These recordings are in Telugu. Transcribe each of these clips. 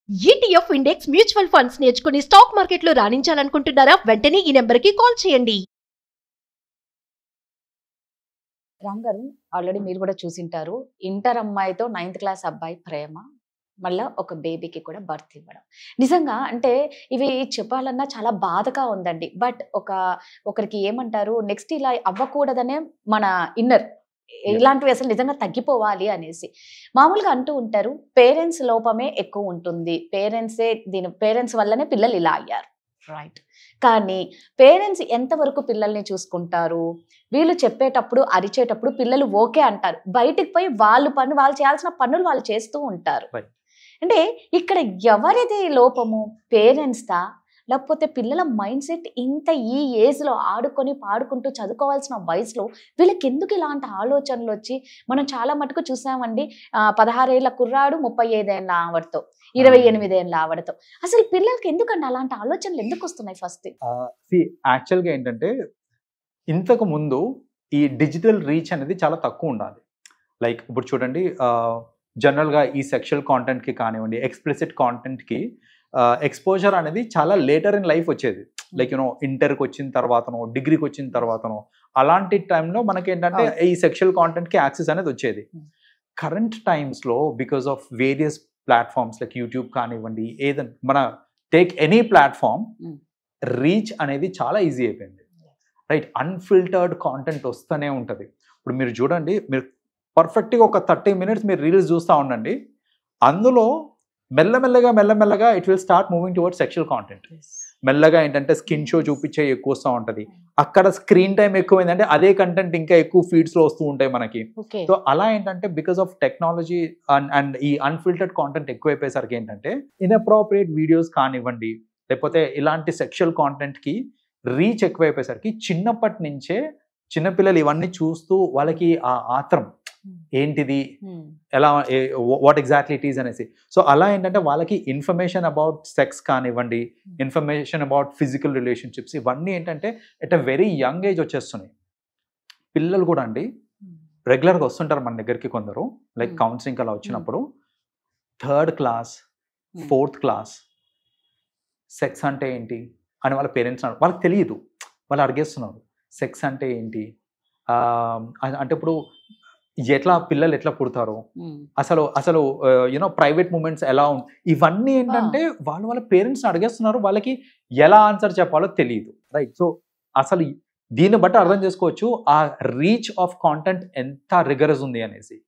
ETF ఇండెక్స్ మ్యూచువల్ ఫండ్స్ నేర్చుకుని స్టాక్ మార్కెట్లో రాణించాలనుకుంటున్నారా? వెంటనే ఈ నెంబర్కి కాల్ చేయండి. రామ్ గారు, ఆల్రెడీ మీరు కూడా చూసింటారు. ఇంటర్ అమ్మాయితో 9th క్లాస్ అబ్బాయి ప్రేమ, మళ్ళా ఒక బేబీకి కూడా బర్త్ ఇవ్వడం. నిజంగా అంటే ఇవి చెప్పాలన్నా చాలా బాధగా ఉందండి. బట్ ఒకరికి ఏమంటారు, నెక్స్ట్ ఇలా అవ్వకూడదనే మన ఇన్నర్ ఇలాంటివి అసలు నిజంగా తగ్గిపోవాలి అనేసి మామూలుగా అంటూ ఉంటారు. పేరెంట్స్ లోపమే ఎక్కువ ఉంటుంది, పేరెంట్స్ వల్లనే పిల్లలు ఇలా అయ్యారు, రైట్? కానీ పేరెంట్స్ ఎంతవరకు పిల్లల్ని చూసుకుంటారు? వీళ్ళు చెప్పేటప్పుడు అరిచేటప్పుడు పిల్లలు ఓకే అంటారు, బయటికి పోయి వాళ్ళు చేయాల్సిన పనులు వాళ్ళు చేస్తూ ఉంటారు. అంటే ఇక్కడ ఎవరిది లోపము? పేరెంట్స్దా, లేకపోతే పిల్లల మైండ్ సెట్ ఇంత ఈ ఏజ్లో ఆడుకొని పాడుకుంటూ చదువుకోవాల్సిన వయసులో వీళ్ళకి ఎందుకు ఇలాంటి ఆలోచనలు వచ్చి మనం చాలా మటుకు చూసామండి. 16 ఏళ్ల కుర్రాడు 35 ఏళ్ళ ఆవిడతో, 28 ఏళ్ళ ఆవిడతో. అసలు పిల్లలకి ఎందుకంటే అలాంటి ఆలోచనలు ఎందుకు వస్తున్నాయి? ఫస్ట్ యాక్చువల్గా ఏంటంటే ఇంతకు ముందు ఈ డిజిటల్ రీచ్ అనేది చాలా తక్కువ ఉండాలి. లైక్ ఇప్పుడు చూడండి, జనరల్గా ఈ సెక్షువల్ కాంటెంట్కి కానివ్వండి, ఎక్స్ప్లిసిట్ కాంటెంట్కి ఎక్స్పోజర్ అనేది చాలా లేటర్ ఇన్ లైఫ్ వచ్చేది. లైక్ ఇంటర్కి వచ్చిన తర్వాతనో, డిగ్రీకి వచ్చిన తర్వాతనో, అలాంటి టైంలో మనకి ఏంటంటే ఈ సెక్షువల్ కాంటెంట్కి యాక్సెస్ అనేది వచ్చేది. కరెంట్ టైమ్స్లో because of various platforms like YouTube కానివ్వండి, ఏదైనా మన టేక్ ఎనీ ప్లాట్ఫామ్, రీచ్ అనేది చాలా ఈజీ అయిపోయింది, రైట్? అన్ఫిల్టర్డ్ కాంటెంట్ వస్తూనే ఉంటుంది. ఇప్పుడు మీరు చూడండి, మీరు పర్ఫెక్ట్గా ఒక 30 minutes మీరు రీల్స్ చూస్తూ ఉండండి, అందులో మెల్లమెల్లగా it will start moving towards sexual content. మెల్లగా ఏంటంటే స్కిన్ షో చూపించే ఎక్కువ వస్తూ ఉంటుంది, అక్కడ స్క్రీన్ టైం ఎక్కువైందంటే అదే కంటెంట్ ఇంకా ఎక్కువ ఫీడ్స్లో వస్తూ ఉంటాయి మనకి. సో అలా ఏంటంటే బికాస్ ఆఫ్ టెక్నాలజీ అండ్ ఈ అన్ఫిల్టర్డ్ కాంటెంట్ ఎక్కువైపోయేసరికి ఏంటంటే ఇన్అప్రోప్రియేట్ వీడియోస్ కానివ్వండి, లేకపోతే ఇలాంటి సెక్షువల్ కాంటెంట్కి రీచ్ ఎక్కువైపోయేసరికి చిన్నప్పటి నుంచే చిన్నపిల్లలు ఇవన్నీ చూస్తూ వాళ్ళకి ఆ ఆత్రం ఏంటిది, ఎలా, వాట్ ఎగ్జాక్ట్లీ ఇట్ ఈస్ అనేసి. సో అలా ఏంటంటే వాళ్ళకి ఇన్ఫర్మేషన్ అబౌట్ సెక్స్ కానివ్వండి, ఇన్ఫర్మేషన్ అబౌట్ ఫిజికల్ రిలేషన్షిప్స్, ఇవన్నీ ఏంటంటే at a very young age వచ్చేస్తున్నాయి. పిల్లలు కూడా అండి రెగ్యులర్గా వస్తుంటారు మన దగ్గరికి కొందరు, లైక్ కౌన్సిలింగ్ అలా వచ్చినప్పుడు 3rd class 4th class sex అంటే ఏంటి అని వాళ్ళ పేరెంట్స్ వాళ్ళకి తెలియదు, వాళ్ళు అడిగేస్తున్నారు సెక్స్ అంటే ఏంటి అంటే. ఇప్పుడు పిల్లలు ఎట్లా పుడతారు, అసలు ప్రైవేట్ మూమెంట్స్ ఎలా ఇవన్నీ ఏంటంటే వాళ్ళ పేరెంట్స్ అడిగేస్తున్నారు, వాళ్ళకి ఎలా ఆన్సర్ చెప్పాలో తెలియదు, రైట్? సో అసలు దీన్ని బట్టి అర్థం చేసుకోవచ్చు ఆ రీచ్ ఆఫ్ కాంటెంట్ ఎంత రిగరస్ ఉంది అనేసి.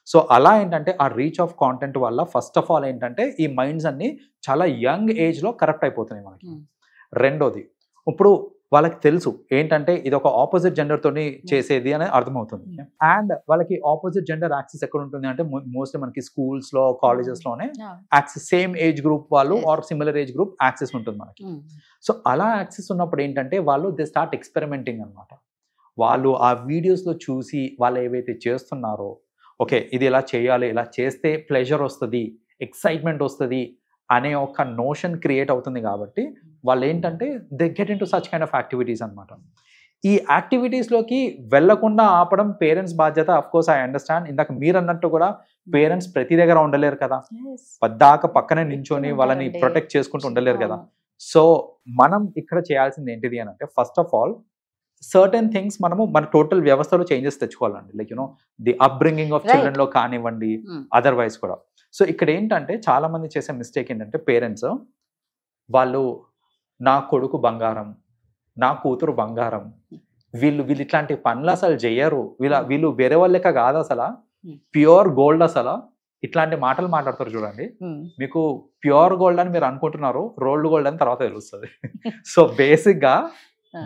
సో అలా ఏంటంటే ఆ రీచ్ ఆఫ్ కాంటెంట్ వల్ల ఫస్ట్ ఆఫ్ ఆల్ ఏంటంటే ఈ మైండ్స్ అన్ని చాలా యంగ్ ఏజ్లో కరప్ట్ అయిపోతున్నాయి మనకి. రెండోది, ఇప్పుడు వాళ్ళకి తెలుసు ఏంటంటే ఇది ఒక ఆపోజిట్ జెండర్తోని చేసేది అని అర్థమవుతుంది. అండ్ వాళ్ళకి ఆపోజిట్ జెండర్ యాక్సెస్ ఎక్కడ ఉంటుంది అంటే మోస్ట్లీ మనకి స్కూల్స్లో, కాలేజెస్లోనే యాక్సెస్, సేమ్ ఏజ్ గ్రూప్ వాళ్ళు or similar age group access ఉంటుంది మనకి. సో అలా యాక్సెస్ ఉన్నప్పుడు ఏంటంటే వాళ్ళు దే స్టార్ట్ ఎక్స్పెరిమెంటింగ్ అనమాట. వాళ్ళు ఆ వీడియోస్లో చూసి వాళ్ళు ఏవైతే చేస్తున్నారో, ఓకే ఇది ఇలా చేయాలి, ఇలా చేస్తే ప్లెజర్ వస్తుంది, ఎక్సైట్మెంట్ వస్తుంది అనే ఒక నోషన్ క్రియేట్ అవుతుంది. కాబట్టి వాళ్ళు ఏంటంటే they get in to such kind of activities అనమాట. ఈ యాక్టివిటీస్లోకి వెళ్లకుండా ఆపడం పేరెంట్స్ బాధ్యత. అఫ్ కోర్స్ ఐ అండర్స్టాండ్, ఇందాక మీరు అన్నట్టు కూడా పేరెంట్స్ ప్రతి దగ్గర ఉండలేరు కదా, పద్దాక పక్కనే నించొని వాళ్ళని ప్రొటెక్ట్ చేసుకుంటూ ఉండలేరు కదా. సో మనం ఇక్కడ చేయాల్సింది ఏంటిది అని అంటే, first of all certain things మనము మన టోటల్ వ్యవస్థలో చేంజెస్ తెచ్చుకోవాలండి. లైక్ ది అప్బ్రింగింగ్ ఆఫ్ చిల్డ్రన్లో కానివ్వండి, అదర్వైజ్ కూడా. సో ఇక్కడ ఏంటంటే చాలా మంది చేసే మిస్టేక్ ఏంటంటే పేరెంట్స్ వాళ్ళు నా కొడుకు బంగారం, నా కూతురు బంగారం, వీళ్ళు ఇట్లాంటి పనులు అసలు చెయ్యరు, వీళ్ళు వేరే వాళ్ళ లెక్క కాదు, అసలు ప్యూర్ గోల్డ్, అసలు ఇట్లాంటి మాటలు మాట్లాడతారు చూడండి. మీకు ప్యూర్ గోల్డ్ అని మీరు అనుకుంటున్నారు, రోల్డ్ గోల్డ్ అని తర్వాత తెలుస్తుంది. సో బేసిక్గా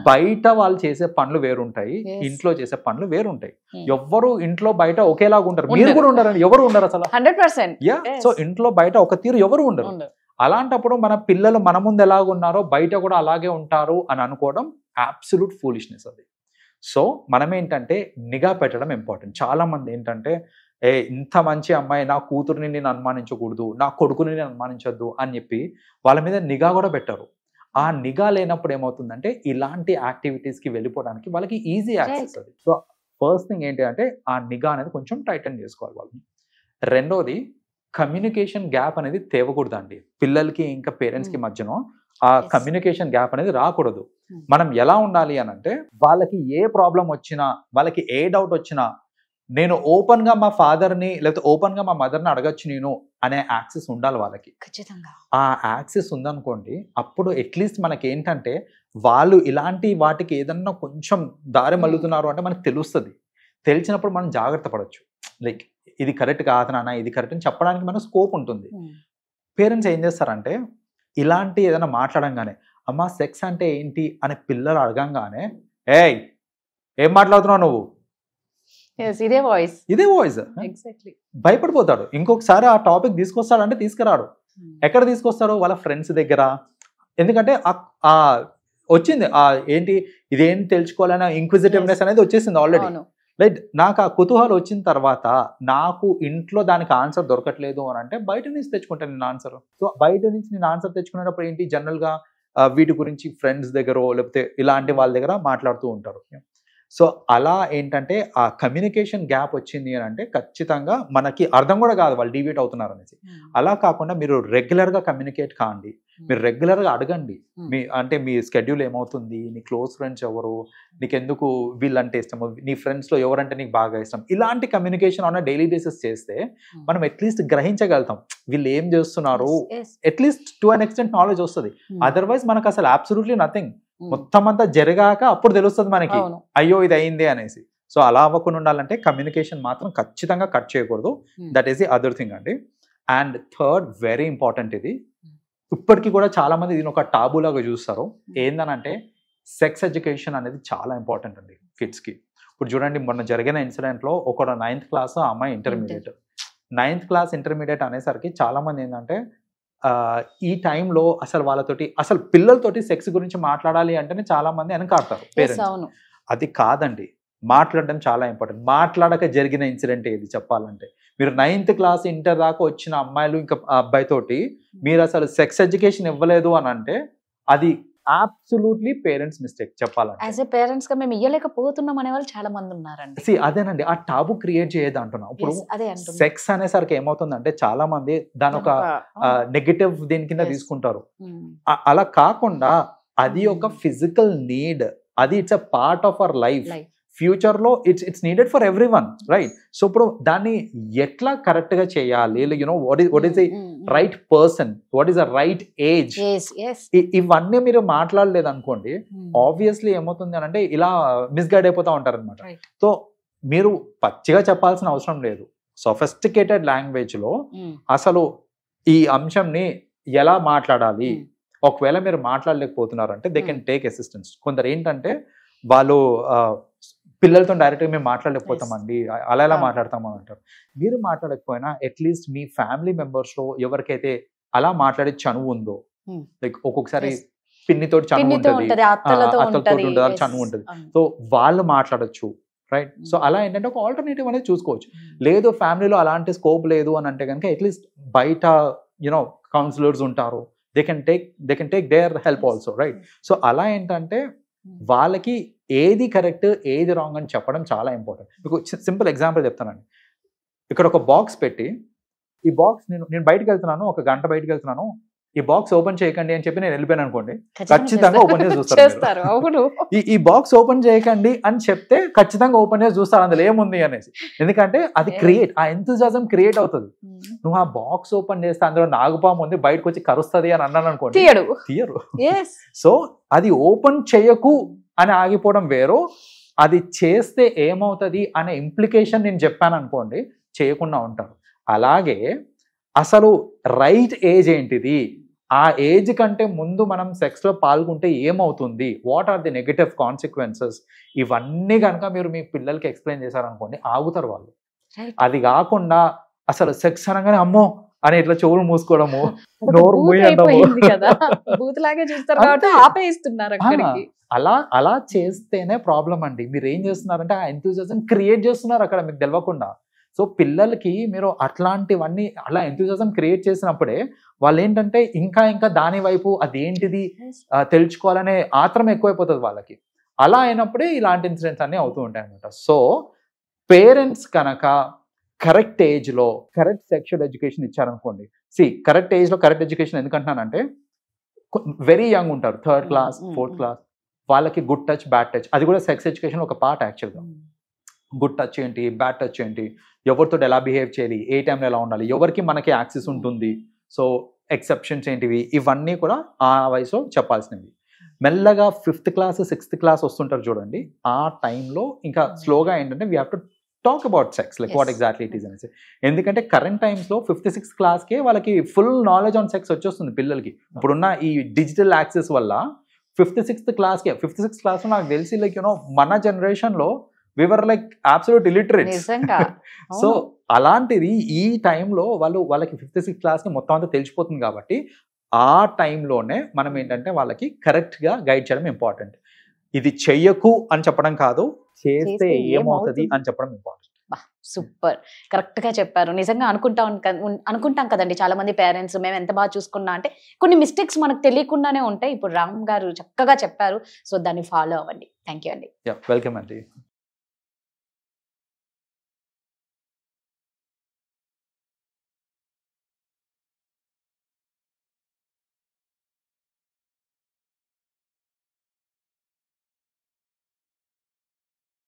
బయట వాళ్ళు చేసే పనులు వేరుంటాయి, ఇంట్లో చేసే పనులు వేరుంటాయి. ఎవ్వరు ఇంట్లో బయట ఒకేలాగా ఉంటారు, మీరు కూడా ఉండరు, ఎవరు ఉండరు అసలు 100%. సో ఇంట్లో బయట ఒక తీరు ఎవరు ఉండరు. అలాంటప్పుడు మన పిల్లలు మన ముందు ఎలాగ ఉన్నారో బయట కూడా అలాగే ఉంటారు అని అనుకోవడం అబ్సల్యూట్ ఫూలిష్నెస్ అది. సో మనం ఏంటంటే నిఘా పెట్టడం ఇంపార్టెంట్. చాలా మంది ఏంటంటే ఇంత మంచి అమ్మాయి, నా కూతురుని నేను అనుమానించకూడదు, నా కొడుకుని నేను అనుమానించొద్దు అని చెప్పి వాళ్ళ మీద నిఘా కూడా పెట్టరు. ఆ నిఘా లేనప్పుడు ఏమవుతుందంటే ఇలాంటి యాక్టివిటీస్కి వెళ్ళిపోవడానికి వాళ్ళకి ఈజీ యాక్సెస్ అది. సో ఫస్ట్ థింగ్ ఏంటి అంటే ఆ నిఘా అనేది కొంచెం టైటన్ చేసుకోవాలి వాళ్ళని. రెండోది, కమ్యూనికేషన్ గ్యాప్ అనేది తేవకూడదండి పిల్లలకి ఇంకా పేరెంట్స్కి మధ్యన ఆ Yes. కమ్యూనికేషన్ గ్యాప్ అనేది రాకూడదు. Hmm. మనం ఎలా ఉండాలి అని అంటే వాళ్ళకి ఏ ప్రాబ్లం వచ్చినా వాళ్ళకి ఏ డౌట్ వచ్చినా నేను ఓపెన్ గా మా ఫాదర్ని లేకపోతే ఓపెన్ గా మా మదర్ని అడగచ్చు నేను అనే యాక్సెస్ ఉండాలి వాళ్ళకి. ఖచ్చితంగా. ఆ యాక్సెస్ ఉందనుకోండి అప్పుడు అట్లీస్ట్ మనకి ఏంటంటే వాళ్ళు ఇలాంటి వాటికి ఏదన్నా కొంచెం దారి మల్లుతున్నారు అంటే మనకు తెలుస్తుంది. తెలిసినప్పుడు మనం జాగ్రత్త పడవచ్చు. లైక్ ఇది కరెక్ట్ కాదు నాన్న ఇది కరెక్ట్ అని చెప్పడానికి మనకు స్కోప్ ఉంటుంది. పేరెంట్స్ ఏం చేస్తారంటే ఇలాంటి ఏదైనా మాట్లాడంగానే అమ్మ సెక్స్ అంటే ఏంటి అని పిల్లలు అడగంగానే ఏయ్ ఏం మాట్లాడుతున్నావు నువ్వు ఇదే వాయిస్ ఎగ్జాక్ట్లీ భయపడిపోతాడు. ఇంకొకసారి ఆ టాపిక్ తీసుకొస్తాడంటే తీసుకురాడు. ఎక్కడ తీసుకొస్తాడు? వాళ్ళ ఫ్రెండ్స్ దగ్గర. ఎందుకంటే ఆ వచ్చింది ఏంటి ఇదేం తెలుసుకోవాలనే ఇంక్విజిటివ్నెస్ అనేది వచ్చేసింది ఆల్రెడీ. రైట్. నాకు ఆ కుతూహలం వచ్చిన తర్వాత నాకు ఇంట్లో దానికి ఆన్సర్ దొరకట్లేదు అని అంటే బయట నుంచి తెచ్చుకుంటాను నేను ఆన్సర్. సో బయట నుంచి నేను ఆన్సర్ తెచ్చుకునేటప్పుడు ఏంటి జనరల్గా వీటి గురించి ఫ్రెండ్స్ దగ్గర లేకపోతే ఇలాంటి వాళ్ళ దగ్గర మాట్లాడుతూ ఉంటారు. సో అలా ఏంటంటే ఆ కమ్యూనికేషన్ గ్యాప్ వచ్చింది అని అంటే ఖచ్చితంగా మనకి అర్థం కూడా కాదు వాళ్ళు డీవియేట్ అవుతున్నారు అనేసి. అలా కాకుండా మీరు రెగ్యులర్గా కమ్యూనికేట్ కాండి, మీరు రెగ్యులర్గా అడగండి. మీ స్కెడ్యూల్ ఏమవుతుంది, నీ క్లోజ్ ఫ్రెండ్స్ ఎవరు, నీకెందుకు వీళ్ళంటే ఇష్టము, నీ ఫ్రెండ్స్లో ఎవరంటే నీకు బాగా ఇష్టం, ఇలాంటి కమ్యూనికేషన్ ఆన్ డైలీ బేసిస్ చేస్తే మనం అట్లీస్ట్ గ్రహించగలుగుతాం వీళ్ళు ఏం చేస్తున్నారు. At least to an extent knowledge వస్తుంది. అదర్వైజ్ మనకు అసలు అబ్సల్యూట్లీ నథింగ్. మొత్తం అంతా జరిగాక అప్పుడు తెలుస్తుంది మనకి అయ్యో ఇది అయింది అనేసి. సో అలా అవ్వకుండా ఉండాలంటే కమ్యూనికేషన్ మాత్రం ఖచ్చితంగా కట్ చేయకూడదు. That is the other thing అండి. అండ్ థర్డ్ వెరీ ఇంపార్టెంట్, ఇది ఇప్పటికీ కూడా చాలా మంది దీని ఒక టాబులాగా చూస్తారు. ఏందనంటే సెక్స్ ఎడ్యుకేషన్ అనేది చాలా ఇంపార్టెంట్ అండి కిడ్స్కి. ఇప్పుడు చూడండి మొన్న జరిగిన ఇన్సిడెంట్లో ఒక 9th క్లాస్ అమ్మాయి ఇంటర్మీడియట్. 9th క్లాస్ ఇంటర్మీడియట్ అనేసరికి చాలా మంది ఏంటంటే ఈ టైంలో అసలు అసలు పిల్లలతోటి సెక్స్ గురించి మాట్లాడాలి అంటేనే చాలా మంది వెనకాడతారు పేరెంట్స్. అది కాదండి, మాట్లాడడం చాలా ఇంపార్టెంట్. మాట్లాడక జరిగిన ఇన్సిడెంట్ ఏది చెప్పాలంటే మీరు 9th క్లాస్ ఇంటర్ దాకా వచ్చిన అమ్మాయిలు ఇంకా అబ్బాయితోటి మీరు అసలు సెక్స్ ఎడ్యుకేషన్ ఇవ్వలేదు అని అంటే అది అబ్సల్యూట్లీ పేరెంట్స్ మిస్టేక్ చెప్పాలంటే. యాజ్ ఎ పేరెంట్స్ గా మేము ఇయ్యలేకపోతున్నాం అనే వాళ్ళు చాలా మంది ఉన్నారండి. అదేనండి, ఆ టాబు క్రియేట్ చేయదు అంటున్నాం. ఇప్పుడు సెక్స్ అనేసరికి ఏమవుతుందంటే చాలా మంది దాని ఒక నెగటివ్ దీని కింద తీసుకుంటారు. అలా కాకుండా అది ఒక ఫిజికల్ నీడ్, అది it's a part of our life. Future లో it's needed for every one, right? So ఇప్పుడు దాన్ని ఎట్లా కరెక్ట్ గా చేయాలి, you know what is the right person, what is the right age, ఇవన్నీ మీరు మాట్లాడలేదు అనుకోండి ఆబ్వియస్లీ ఏమవుతుంది అని అంటే ఇలా మిస్గైడ్ అయిపోతా ఉంటారు అనమాట. సో మీరు పచ్చిగా చెప్పాల్సిన అవసరం లేదు. సొఫిస్టికేటెడ్ లాంగ్వేజ్ లో అసలు ఈ అంశంని ఎలా మాట్లాడాలి, ఒకవేళ మీరు మాట్లాడలేకపోతున్నారంటే దే కెన్ టేక్ అసిస్టెన్స్. కొందరు ఏంటంటే వాళ్ళు పిల్లలతో డైరెక్ట్గా మేము మాట్లాడలేకపోతామండి, అలా ఎలా మాట్లాడతామని అంటారు. మీరు మాట్లాడకపోయినా అట్లీస్ట్ మీ ఫ్యామిలీ మెంబర్స్లో ఎవరికైతే అలా మాట్లాడే చనువు ఉందో, లైక్ ఒక్కొక్కసారి పిన్నితోటి చనువు ఉంటుంది, అత్తలతో చనువు ఉంటుంది, సో వాళ్ళు మాట్లాడచ్చు, రైట్? సో అలా ఏంటంటే ఒక ఆల్టర్నేటివ్ అనేది చూసుకోవచ్చు. లేదు ఫ్యామిలీలో అలాంటి స్కోప్ లేదు అని అంటే కనుక అట్లీస్ట్ బయట యునో కౌన్సిలర్స్ ఉంటారు, they can take their help also, right? So అలా ఏంటంటే వాళ్ళకి ఏది కరెక్ట్ ఏది రాంగ్ అని చెప్పడం చాలా ఇంపార్టెంట్. మీకు సింపుల్ ఎగ్జాంపుల్ చెప్తానండి. ఇక్కడ ఒక బాక్స్ పెట్టి ఈ బాక్స్ నేను బయటకు వెళ్తున్నాను, ఒక గంట బయటకు వెళ్తున్నాను, ఈ బాక్స్ ఓపెన్ చేయకండి అని చెప్పి నేను వెళ్ళిపోయాను అనుకోండి, ఖచ్చితంగా ఓపెన్ చేసి చూస్తారు. ఈ బాక్స్ ఓపెన్ చేయకండి అని చెప్తే ఖచ్చితంగా ఓపెన్ చేసి చూస్తారు అందులో ఏముంది అనేసి. ఎందుకంటే అది ఆ ఎంతూజియాజం క్రియేట్ అవుతుంది. నువ్వు ఆ బాక్స్ ఓపెన్ చేస్తే అందులో నాగుపాము ఉంది బయటకు వచ్చి కరుస్తుంది అని అన్నాను అనుకోండి, తీయరు. సో అది ఓపెన్ చేయకు అని ఆగిపోవడం వేరు, అది చేస్తే ఏమవుతుంది అనే ఇంప్లికేషన్ నేను చెప్పాను అనుకోండి, చేయకుండా ఉంటారు. అలాగే అసలు రైట్ ఏజ్ ఏంటిది, ఆ ఏజ్ కంటే ముందు మనం సెక్స్లో పాల్గొంటే ఏమవుతుంది, what are the negative consequences, ఇవన్నీ కనుక మీరు మీ పిల్లలకి ఎక్స్ప్లెయిన్ చేశారనుకోండి ఆగుతారు వాళ్ళు. అది కాకుండా అసలు సెక్స్ అనగానే అమ్మో అని ఇట్లా చెవులు మూసుకోవడము, నోరు అలా చేస్తేనే ప్రాబ్లం అండి. మీరు ఏం చేస్తున్నారంటే ఆ ఎంతూజియాజం క్రియేట్ చేస్తున్నారు అక్కడ మీకు తెలియకుండా. సో పిల్లలకి మీరు అట్లాంటివన్నీ అలా ఎంతూజియాజం క్రియేట్ చేసినప్పుడే వాళ్ళు ఏంటంటే ఇంకా దాని వైపు అదేంటిది తెలుసుకోవాలనే ఆత్రం ఎక్కువైపోతుంది వాళ్ళకి. అలా అయినప్పుడే ఇలాంటి ఇన్సిడెంట్స్ అన్నీ అవుతూ ఉంటాయి అన్నమాట. సో పేరెంట్స్ కనుక కరెక్ట్ ఏజ్లో కరెక్ట్ సెక్షువల్ ఎడ్యుకేషన్ ఇచ్చారనుకోండి. కరెక్ట్ ఏజ్లో కరెక్ట్ ఎడ్యుకేషన్ ఎందుకంటున్నానంటే వెరీ యంగ్ ఉంటారు, 3rd క్లాస్ 4th క్లాస్, వాళ్ళకి గుడ్ టచ్ బ్యాడ్ టచ్, అది కూడా సెక్స్ ఎడ్యుకేషన్ ఒక పార్ట్ యాక్చువల్గా. గుడ్ టచ్ ఏంటి, బ్యాడ్ టచ్ ఏంటి, ఎవరితో ఎలా బిహేవ్ చేయాలి, ఏ టైంలో ఎలా ఉండాలి, ఎవరికి మనకి యాక్సెస్ ఉంటుంది, సో ఎక్సెప్షన్స్ ఏంటివి, ఇవన్నీ కూడా ఆ వయసులో చెప్పాల్సినవి. మెల్లగా 5th క్లాస్ 6th క్లాస్ వస్తుంటారు చూడండి, ఆ టైంలో ఇంకా స్లోగా ఏంటంటే we have to talk about sex, like what exactly it is అనేసి. ఎందుకంటే కరెంట్ టైమ్స్లో 5th 6th క్లాస్కే వాళ్ళకి ఫుల్ నాలెడ్జ్ ఆన్ సెక్స్ వచ్చేస్తుంది పిల్లలకి. ఇప్పుడున్న ఈ డిజిటల్ యాక్సెస్ వల్ల 5th 6th క్లాస్కే, 5th 6th క్లాస్లో నాకు తెలిసి లైక్ యూనో మన జనరేషన్లో we were like absolute illiterates. So అలాంటిది ఈ టైంలో వాళ్ళకి 5th 6th క్లాస్కి మొత్తం అంతా తెలిసిపోతుంది కాబట్టి ఆ టైంలోనే మనం ఏంటంటే వాళ్ళకి కరెక్ట్గా గైడ్ చేయడం ఇంపార్టెంట్. ఇది చెయ్యకు అని చెప్పడం కాదు, చేస్తే ఏమవుతుంది అని చెప్పడం ఇంపార్టెంట్. సూపర్, కరెక్ట్ గా చెప్పారు. నిజంగా అనుకుంటాం కదండి చాలా మంది పేరెంట్స్, మేము ఎంత బాగా చూసుకున్నా అంటే కొన్ని మిస్టేక్స్ మనకు తెలియకుండానే ఉంటాయి. ఇప్పుడు రామ్ గారు చక్కగా చెప్పారు, సో దాన్ని ఫాలో అవ్వండి. థ్యాంక్ యూ అండి. వెల్కమ్ అండి.